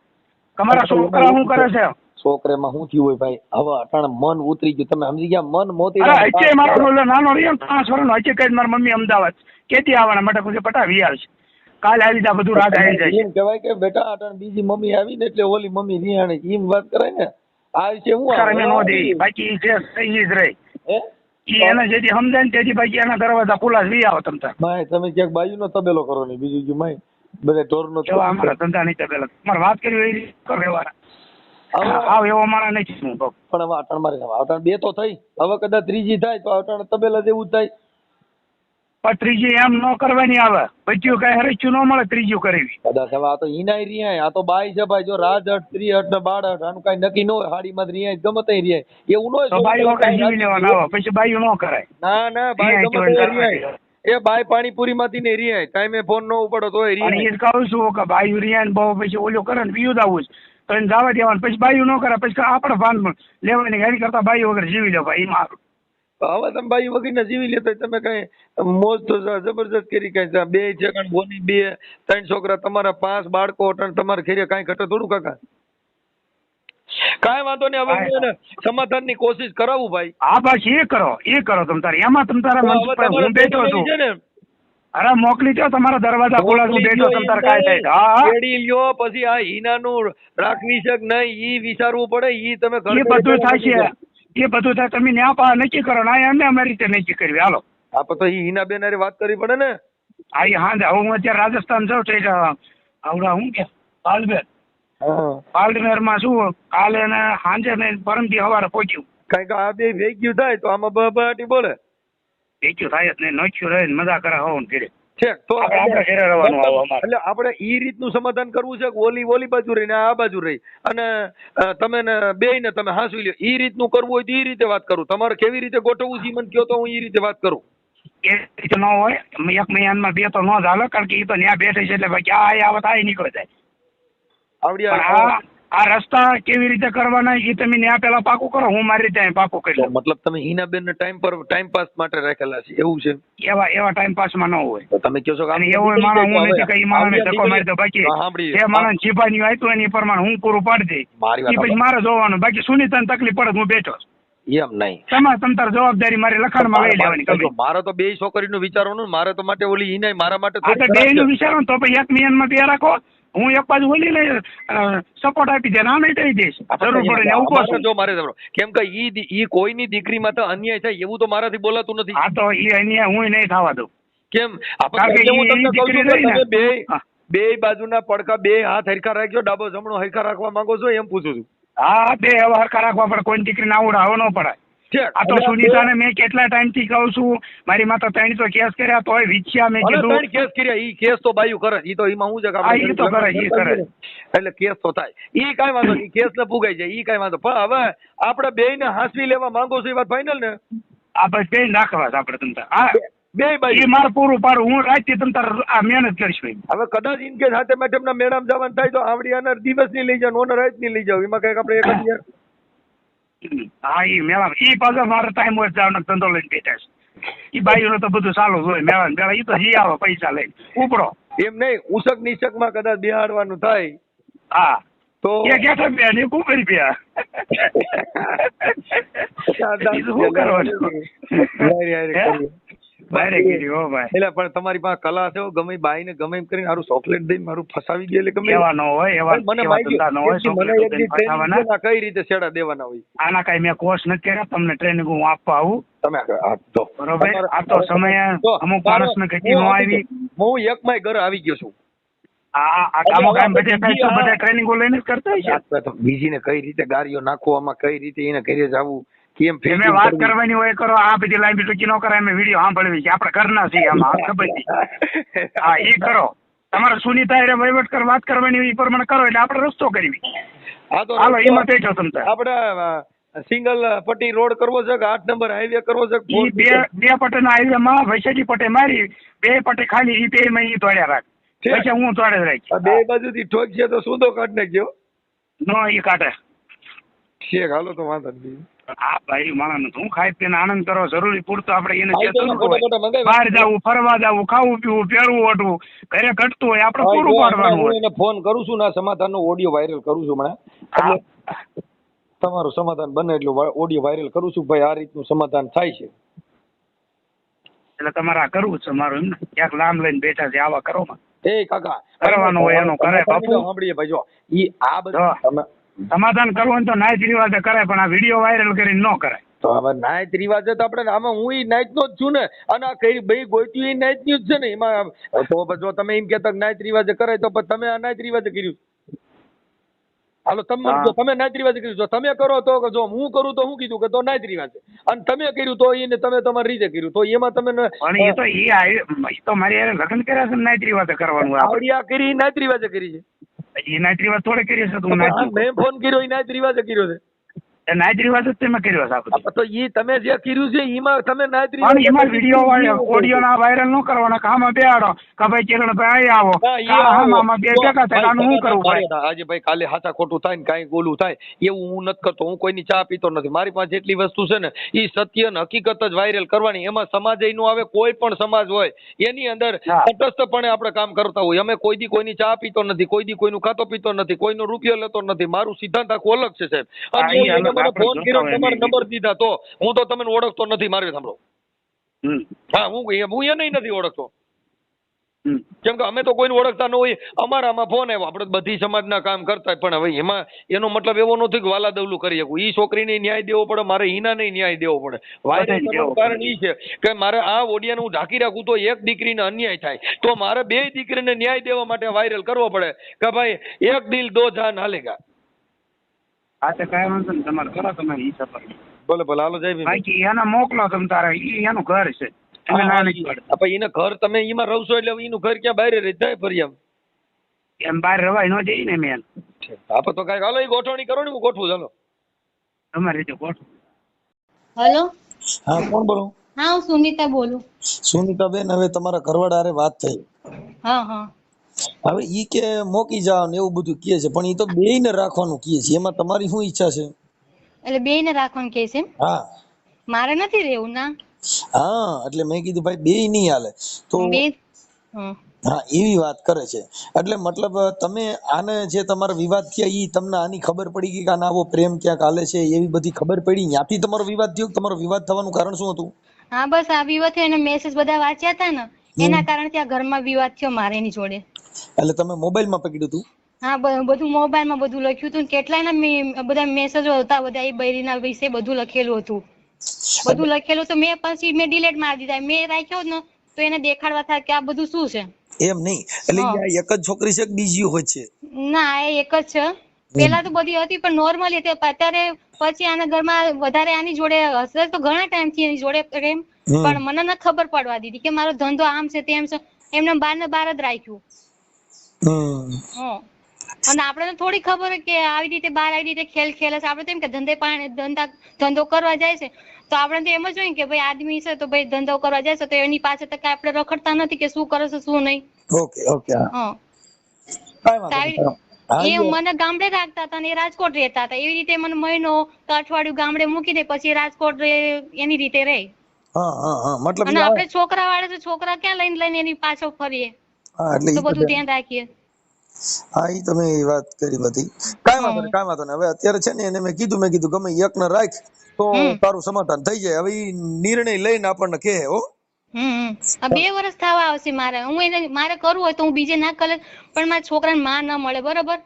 તમારા છોકરા શું કરે છે? છોકરામાં શું થયું હોય ભાઈ? હવે અટાણે મન ઉતરી ગયું. તમે સમજી ગયા? મન મોતી. હચ્ચે મારો નાનો રહ્યો 5 વર્ષનો હચ્ચે કઈ મારી મમ્મી અમદાવાદ કેતી આવવાના માટે પછી પટાવી આવશે. કાલે આવી જા બધું રાત આવી જાય. એમ કહેવાય કે બેટા અટાણે બીજી મમ્મી આવી ને એટલે ઓલી મમ્મી રિયાણી એમ વાત કરાય ને. આ છે હું કરે નો દે બાકી જે સહી જ રહે. એને જેથી સમજાય ને તેથી બાકી એના દરવાજા ખુલ્લા જ આવો તમતા. માય તમે ક્યાંક બાયુનો તબેલો કરો ને બીજું જો માય બધા ઢોરનો અમારા ધંધા નહીં તબેલા. તમારે વાત કરી એ રીતે કરો વ્યવહાર. આવ એવો મારા નહીં હું કહું. પણ હવે અટાણ મારે અટાણ 2 તો થઈ. હવે કદાચ 3જી થાય તો અટાણ તબેલા જેવું જ થાય. પણ 3જી એમ ન કરવાની આવે. બચ્યું કઈ હરેચ્યું ન મળે 3જી કરવી. કદાચ હવે આ તો હિનાય રિયાય. આ તો બાઈ છે ભાઈ. જો રાજહટ 3હટ ને બાળહટ આનું કઈ નક્કી ન હોય. હાડીમાં જ રિયાય ગમે તે રિયાય એવું ન હોય. તો બાઈ વખત જીવી લેવાના આવે પછી બાઈ ન કરાય. ના બાઈ ગમે તે રિયાય. એ બાઈ પાણીપુરી માંથી ને રિયાય. ટાઈમે ફોન ન ઉપડો તો રિયાય. એ જ કહું છું કે બાઈ રિયાય બહુ પછી ઓલું કરે ને પીયું દાવું તો એને જવા દેવાનું. પછી બાઈ ન કરે પછી આપણે ભાન લેવાની ગાડી કરતા બાઈ વગર જીવી લે ભાઈ મારું. હવે તમે બાઈ વગર ને જીવી લેતા તમે કઈ મોજ તો જબરજસ્ત કરી કઈ 2 છે બોની 2 3 છોકરા તમારા 5 બાળકો તમારે ઘરે કઈ ઘટે થોડું કાકા? કાંઈ વાંધો નહીં. હવે હું સમાધાન ની કોશિશ કરાવું ભાઈ. હા બસ એ કરો તમ તારે. એમાં તમ તારા હું બેઠો છું. અરે મોકલી દો તમારા દરવાજા ખોલા હું બેઠો તમ તારે કાંઈ થાય. હા કેડી લ્યો પછી આ હિનાનું રાખવી છે કે નહીં ઈ વિચારવું પડે. ઈ તમે એ બધું થાય છે. એ બધું થાય. તમે ન્યા પા નક્કી કરો ને અમે અમારી રીતે નક્કી કરવી. હાલો આપણે તો હિના બેન હારે વાત કરવી પડે ને. હા હા હું અત્યારે રાજસ્થાન જાઉં તો આવડા હું કે પાલબેર પાલમેર માં શું કાલે ને સાંજે ને પરમથી સવારે પહોંચ્યું. કઈક આ બે ભેગ્યું થાય તો આમાં બબાટી બોલે. ભેગ્યું થાય જ નહીં. નોખ્યું રહે મજા કરે હોવું ઘેરે. તો આપણે ઘરે રહેવાનું આવે અમારે. એટલે આપણે ઈ રીતનું સમાધાન કરવું છે કે ઓલી બાજુ રહી ને આ બાજુ રહી અને તમે ને બે ને તમે હાંસવી લ્યો. ઈ રીતનું કરવું હોય તો ઈ રીતે વાત કરું. તમારે કેવી રીતે ગોઠવવું છે મને કહો તો હું ઈ રીતે વાત કરું. એ રીતે ન હોય. 1 મહિનામાં 2 તો ન જ હાલે કારણ કે એ તો ત્યાં બેઠે છે એટલે બાકી આ આવત આ નીકળે જાય. આવડી આ રસ્તા કેવી રીતે કરવાના એ તમે ત્યાં પેલા પાકું કરો. હું મારી રીતે પાકું કરી લઉં. મતલબ તમે હિનાબેન ને ટાઈમ પાસ માટે રાખેલા છે એવું છે? એવા ટાઈમ પાસ માં ન હોય. તમે કહો છો કે એવું માણસ હું નથી કે એ માણસ ધક્કો મારી દો. બાકી જે માણસ જીભાની આવ્યું એની પ્રમાણે હું પૂરું પાડી દઈ. એ પછી મારે જોવાનું. બાકી સુનીતાને તકલીફ પડે હું બેઠો. એમ નહીં. તમ તાર જવાબદારી મારી લખાણમાં લઈ લેવાની. મારે તો 2 છોકરીનું વિચારવાનું. મારે તો માટે ઓલી હિનાય મારા માટે 2 નું વિચારો તો પછી 1 મહિનામાં 2 રાખો. હું એક બાજુ ઓલી લઈ સપોર્ટ આપી દે. ના નહીં કહી દઈશ જરૂર પડે ઉભો છું. જો મારે કેમ કે ઈ કોઈની દીકરીમાં તો અન્યાય થાય એવું તો મારાથી બોલાતું નથી. હા તો એ અન્યાય હું નહીં થવા દઉં. કેમ? આપણે બે બાજુના પડખા 2 હાથ હરખા રાખ્યો. ડાબો જમણો હરખા રાખવા માંગો છો એમ પૂછું છું. હા 2 હવે હરખા રાખવા પડે. કોઈ દીકરીને આવડાવો ન પડાય. આ તો સુનીતાને મેં કેટલા ટાઈમ થી કહું છું. મારી માતા 3 તો કેસ કર્યા તોય વિચ્યા મેં કીધું 3 કેસ કર્યા. ઈ કેસ તો બાયું કરે. ઈ તો એમાં હું છે કે ઈ તો કરે એટલે કેસ તો થાય. ઈ કાઈ વાંધો નહીં. કેસ ને પુગાઈ જાય ઈ કાઈ વાંધો. પણ હવે આપણે 2 ને હાંસવી લેવા માંગો છો એ વાત ફાઇનલ ને? આ બસ 2 નાખવા આપણે તમતા. હા 2 બાઈ મારે પૂરું પાડું. હું રાતથી તમતાર આ મહેનત કરીશું. હવે કદાચ ઇન કેસ હાથે મેડમના મેળામાં જવાનું થાય તો આવડી આના દિવસ ની લઈ જાવ ઓનર રાત ની લઈ જાવ. એમાં કઈક આપણે એક જ યાર. હા ઈ મેળા ઈ પાછો મારો ટાઈમ હોય જવાનો ધંધો લઈને બેઠા છે. ઈ બાઈઓનો તો બધું ચાલુ જ હોય મેળા પેલા. ઈ તો જી આવે પૈસા લઈને ઉપડો. એમ નહીં ઉસક નિશક માં કદાચ બિહાડવાનું થાય હા તો એ ક્યાં બે ને કુકરી બે શું કરવાનું બારે ગીરી હો ભાઈ. એટલે પણ તમારી પાસે કલા છે. ગમે બાઈ ને ગમે એમ કરીને મારું ચોકલેટ દઈને મારું ફસાવી દે. એટલે ગમે એવા ન હોય. એવા મને કઈ રીતે છેડા દેવાના હોય આના કઈ મેં કોર્સ નથી કર્યા. તમને ટ્રેનિંગ હું આપવા આવું. તમે બરોબર. આ તો સમય અમુક માણસ ને ઘટી ન આવી. હું એક માય ઘર આવી ગયો છું. આ કામો કામ બધા ટ્રેનિંગો લઈને જ કરતા હોય છે. બીજી ને કઈ રીતે ગાડીઓ નાખવામાં કઈ રીતે એને ઘરે જવું કેમ તમે વાત કરવાની હોય કરો. આ બધી લાઈન ટૂંકી ન કરાય. અમે વિડીયો સાંભળવી છે. આપણે ઘરના છીએ આમાં ખબર છે. હા એ કરો. તમારે સુનીતા વહીવટ કર વાત કરવાની એ પ્રમાણે કરો એટલે આપણે રસ્તો કરવી. હા તો હાલો એમાં બેઠો તમતા. આપણે સિંગલ પટ્ટી રોડ કરવો છે કે 8 નંબર હાઈવે કરવો છે? ઈ બે પટ્ટીના હાઈવેમાં વૈશાલી પટ્ટી મારી, બે પટ્ટી ખાલી ઈ બે માં ઈ તોડ્યા રાખ, પછી હું તોડે જ રાખી. બે બાજુથી ઠોક છે તો સુધો કાઢ નાખજો. નો ઈ કાઢે છે, હાલો તો વાંધો નહીં. હા ભાઈ માણસ હું ખાઈ પીને આનંદ કરો જરૂરી પૂરતો આપણે એને બહાર જવું, ફરવા જવું, ખાવું પીવું, પહેરવું ઓઢવું, ઘરે ઘટતું હોય આપણે પૂરું પાડવાનું હોય. એને ફોન કરું છું ના સમાધાન નો ઓડિયો વાયરલ કરું છું હમણાં. તમારું સમાધાન બને એટલું ઓડિયો વાયરલ કરું છું ભાઈ, આ રીતનું સમાધાન થાય છે. એટલે તમારે આ કરવું છે મારું એમ ને? ક્યાંક લાંબ લઈને બેઠા છે આવા કરો માં. એ કાકા કરવાનું હોય એનું કરે બાપુ. સાંભળીએ ભાઈ, જો ઈ આ બધું સમાધાન કરવું તો નાયત રિવાજે કરાય, પણ આ વિડીયો વાયરલ કરીને ન કરાય. તો હવે નાયત રિવાજ તો આપણે આમાં હું નાયત નો જ છું ને, અને આ કઈ ભાઈ ગોત્યું એ નાયત નું જ છે ને. એમાં તો જો તમે એમ કહેતા નાયત રિવાજે કરાય તો તમે આ નાયત રિવાજે કર્યું. હાલો તમે નાયત રિવાજે કર્યું, જો તમે કરો તો જો હું કરું તો હું કીધું કે તો નાયત રિવાજે, અને તમે કર્યું તો એને તમે તમારી રીતે કર્યું તો એમાં તમે. પણ એ તો મારી યાર લગ્ન કર્યા છે નાયત રિવાજે કરવાનું. આવડિયા કરી નાયત રિવાજે કરી છે. એ નાયત રિવાજ થોડે કર્યો છે તું? મેં ફોન કર્યો એ નાયત રિવાજે કર્યો છે. નાયત રિવાજ જ તમે કર્યો છે. તો એ તમે જે કર્યું છે એમાં તમે નાયત રિવાજ. પણ એમાં વિડીયો ઓડિયો ના વાયરલ ન કરવાના, કામમાં બેહાડો કે ભાઈ ચેરણભાઈ આવો, આમાં બે ભેગા થાય આનું શું કરવું ભાઈ? આજે ભાઈ કાલે સાચા ખોટું થાય ને કાંઈ ગોલું થાય એવું હું નથી કરતો. હું કોઈની ચા પીતો નથી. મારી પાસે જેટલી વસ્તુ છે ને એ સત્ય ને હકીકત જ વાયરલ કરવાની. એમાં સમાજ નું આવે, કોઈ પણ સમાજ હોય એની અંદર તટસ્થપણે આપણે કામ કરતા હોય. અમે કોઈ દી કોઈની ચા પીતો નથી, કોઈ દી કોઈનું ખાતો પીતો નથી, કોઈનો રૂપિયો લેતો નથી. મારું સિદ્ધાંત આખું અલગ છે સાહેબ. મને ફોન કર્યો, તમારો નંબર દીધા તો હું તો તમને ઓળખતો નથી. મારે સાંભળો, હા હું એને નથી ઓળખતો, કેમ કે અમે તો કોઈને ઓળખતા ન હોય. અમારામાં ફોન આવ્યો, આપણે બધી સમાજના કામ કરતા, પણ હવે એમાં એનો મતલબ એવો નથી કે વાલા દવલું કરી શકું. ઈ છોકરીને ન્યાય દેવો પડે, મારે હિના નહીં ન્યાય દેવો પડે. વાયરલ કરવાનું કારણ ઈ છે કે મારે આ ઓડિયાને હું ઢાંકી રાખું તો એક દીકરીને અન્યાય થાય, તો મારે બે દીકરીને ન્યાય દેવા માટે વાયરલ કરવો પડે કે ભાઈ એક દિલ દો જાન હાલેગા. હા તો કાંઈ વાંધો નહીં, તમારે કરો તમારી ઈ સફર. ભલે ભલે, હાલો જય ભીમ. બાકી એને મોકલો તમે તારે, ઈ એનું ઘર છે. એને ઘર તમે એમાં રહો એટલે એનું ઘર ક્યાં બહાર રહી જાય ફરી એમ બહાર રવાય ન જઈ ને મેન. આપડે તો કઈ હાલો એ ગોઠવણી કરો ને, હું ગોઠવું. ચાલો તમારી રીતે ગોઠવું. હેલો, હા કોણ બોલો? હા હું સુનિતા બોલું. સુનિતા બેન, હવે તમારા ઘરવાળા હારે વાત થઈ. હા હા. હવે ઈ કે મોકી જાવ ને એવું બધું કહે છે, પણ ઈ તો બેયને રાખવાનું કહે છે. એમાં તમારી શું ઈચ્છા છે? એટલે બેયને રાખવાનું કહે છે? હા. મારે નથી રહેવું ના. હા, એટલે મેં કીધું ભાઈ બેય નહીં હાલે તો. હા, એવી વાત કરે છે. એટલે મતલબ તમે આને જે તમારા વિવાદ થયા ઈ તમને આની ખબર પડી ગઈ કે આનો આવો પ્રેમ ક્યાંક હાલે છે એવી બધી ખબર પડી? ત્યાંથી તમારો વિવાદ થયો? તમારો વિવાદ થવાનું કારણ શું હતું? હા બસ આ વિવાદ થયો, એને મેસેજ બધા વાંચ્યા હતા ને એના કારણે ત્યાં ઘરમાં વિવાદ થયો મારે એની જોડે. એટલે તમે મોબાઈલમાં પકડ્યું હતું? હા બધું મોબાઈલમાં બધું લખ્યું હતું. કેટલાયના બધા મેસેજો હતા, બધા એ બૈરીના વિશે બધું લખેલું હતું. બધું લખેલું તો મેં પછી મેં ડિલીટ મારી દીધા. મેં રાખ્યો ને તો એને દેખાડવા થાય કે આ બધું શું છે. એમ નહીં, એટલે એક જ છોકરી છે કે બીજી હોય છે? ના એ એક જ છે. પેલા તો બધી હતી પણ નોર્મલી હતી. અત્યારે પછી આના ઘરમાં વધારે આની જોડે હશે તો ઘણા ટાઈમ થી એની જોડે પ્રેમ, પણ મને ન ખબર પડવા દીધી કે મારો ધંધો આમ છે તેમ છે. એમને બાર ને બાર જ રાખ્યું. અને આપણે થોડી ખબર કે આવી રીતે બહાર આવી રીતે ખેલ ખેલે છે. આપણે તો એમ કે ધંધો કરવા જાય છે તો આપણે તો એમ જ હોય કે ભાઈ આદમી છે તો ભાઈ ધંધો કરવા જાય છે તો એની પાસે તો કઈ આપણે રખડતા નથી કે શું કરે છે શું નહીં. Okay okay. એ મને ગામડે રાખતા હતા ને એ રાજકોટ રહેતા હતા. એવી રીતે મને મહિનો કે અઠવાડિયું ગામડે મૂકી દે પછી રાજકોટ એની રીતે રહે. મતલબ અને આપણે છોકરા વાળા તો છોકરા ક્યાં લઈને એની પાછળ ફરીએ, તો બધું ધ્યાન રાખીએ. હા ઈ તમે વાત કરી બધી. કાંઈ વાંધો નહીં. હવે અત્યારે છે ને એને મેં કીધું ગમે એક ને રાખ તો તારું સમાધાન થઈ જાય. હવે ઈ નિર્ણય લઈને આપણને કહે. હો 2 વર્ષ થવા આવશે મારે. હું એને મારે કરવું હોય તો હું બીજે ના કરે, પણ મારા છોકરાને માં ન મળે. બરોબર,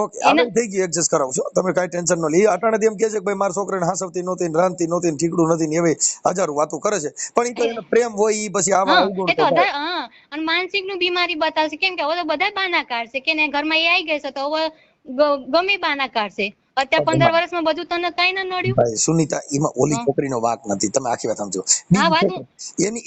ઓકે આપણે થઈ ગઈ, એડજસ્ટ કરાવશો. તમે કાંઈ ટેન્શન ન લો. એ અટાણે એમ કહે છે કે ભાઈ મારા છોકરાને હાસવતી નહોતી ને રાંધતી નહોતી ને ઠીકડું નથી ને એવી હજારો વાતો કરે છે, પણ ઈ તો એને પ્રેમ હોય ઈ પછી આવા અવગુણ તો થાય. હા, અને માનસિક નું બીમારી બતાવશે. કેમ કે હવે તો બધા બાના કાઢશે કે ઘરમાં એ આવી ગઈ છે તો હવે ગમે બાના કાઢશે. અત્યારે 15 વર્ષમાં બધું તને કઈ ના નડ્યું? ભાઈ સુનીતા, એમાં ઓલી છોકરીનો વાંક નથી, તમે આખી વાત સમજો.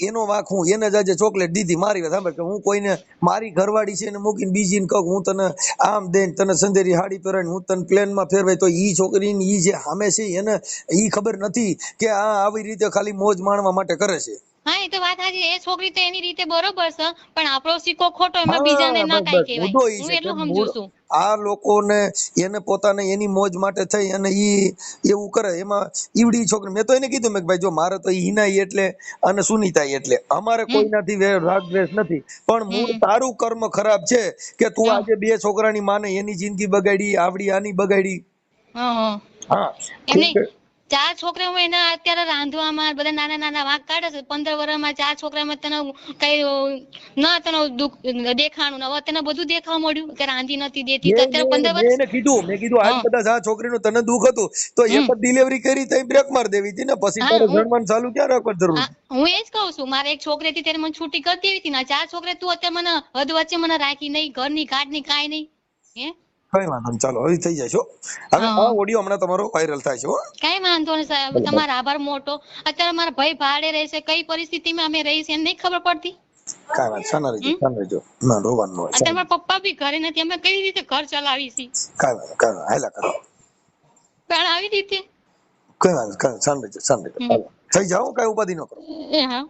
એનો વાંક હું એને જ આજે ચોકલેટ દીધી, મારી વાત સાંભળ, કે હું કોઈને મારી ઘરવાળી છે એને મૂકીને બીજીને કહું હું તને આમ દઈને તને સંદેરી હાડી પહેરાવીને હું તને પ્લેનમાં ફેરવાય, તો ઈ છોકરીને ઈ જે સામે છે એને ઈ ખબર નથી કે આ આવી રીતે ખાલી મોજ માણવા માટે કરે છે. હા, એ તો વાત સાચી. એ છોકરી તો એની રીતે બરોબર છે, પણ આપણો સિક્કો ખોટો, એમાં બીજાને ના કાઈ કહેવાય. હું એટલું સમજુ છું. આ લોકોને એને પોતાને એની મોજ માટે થઈ અને ઈ એવું કરે, એમાં ઈવડી છોકરી, મેં તો એને કીધું મેં ભાઈ જો મારે તો હિનાઈ એટલે અને સુનીતા એટલે અમારે કોઈનાથી રાગ દ્વેષ નથી, પણ મૂળ તારું કર્મ ખરાબ છે કે તું આજે 2 છોકરાની માને એની જિંદગી બગાડી, આવડી આની બગાડી. હા, 4 છોકરા હું એના અત્યારે રાંધવામાં બધા નાના નાના વાંક કાઢે છે. 15 વર્ષમાં 4 છોકરામાં તને કઈ ના તને દુઃખ દેખાણું, હવે તને બધું દેખાવા મળ્યું કે રાંધી નથી દેતી. અત્યારે 15 વર્ષ મેં કીધું આજ કદાચ આ છોકરીનું તને દુઃખ હતું તો એક જ ડિલિવરી કરી તઈ બ્રેક માર દેવી હતી ને, પછી તારે જણવાનું ચાલુ ક્યાં રાખવાની જરૂર? હું એ જ કહું છું, મારે એક છોકરી હતી ત્યારે મને છૂટી કરી દેવી હતી ને, 4 છોકરા તું અત્યારે મને હદ વચ્ચે મને રાખી નહીં, ઘરની કાઢની કાંઈ નહીં. હે કઈ વાંધો નહીં, ચાલો હવે થઈ જાય છો. હવે આ ઓડિયો હમણાં તમારો વાયરલ થાય છે. કઈ વાંધો નહીં સાહેબ, તમારો આભાર મોટો. અત્યારે મારા ભાઈ ભાડે રહે છે, કઈ પરિસ્થિતિમાં અમે રહી છે એને નહીં ખબર પડતી. કાઈ વાત સાના રહેજો ના રોવાનું હોય. અત્યારે મારા પપ્પા બી ઘરે નથી, અમે કઈ રીતે ઘર ચલાવી છે? કાઈ હાલા કરો પણ આવી રીતે કઈ વાત સાન રહેજો થઈ જાઓ, કઈ ઉપાધિ ન કરો. હા.